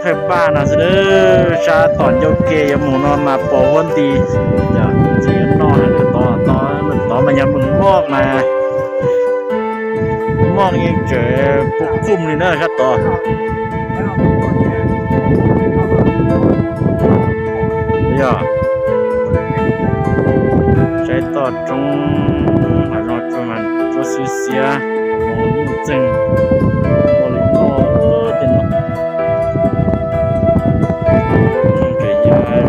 เธอบ้านอ่ะสิเด้อชาตอนโยเกยหมูนอนมาโปวันดีอย่าเสียนอนนะตอนมันตอนมันยังมึงมอกมามอกยังเจอปุกคุ้มนี่เนอะครับต่ออย่าใจต่อจงหารอดประมาณจะสูญเสียมองยิ่งจึงบริโภคเป็นหนอเกยยาย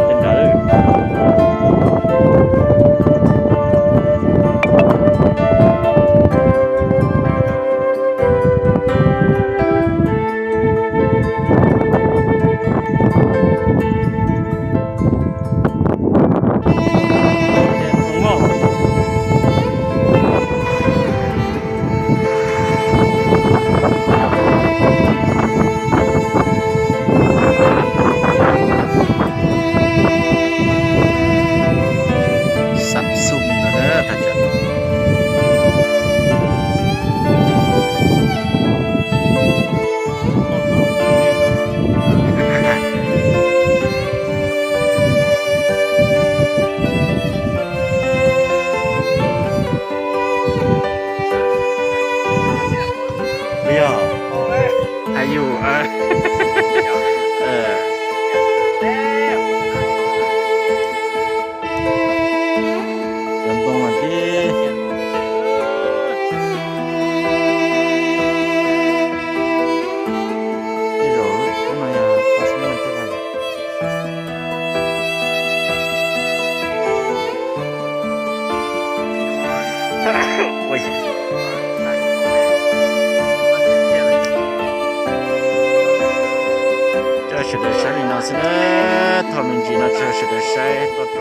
เป็นดาร์มองสับสุ่มเนอะถ้าจะเบี้ยอายุเออเดินตรงมาที่ที่เราทำไมอ่ะภาษามันจะว่าโอ้ย这是的山里那是呢，他们家那这是的山，到中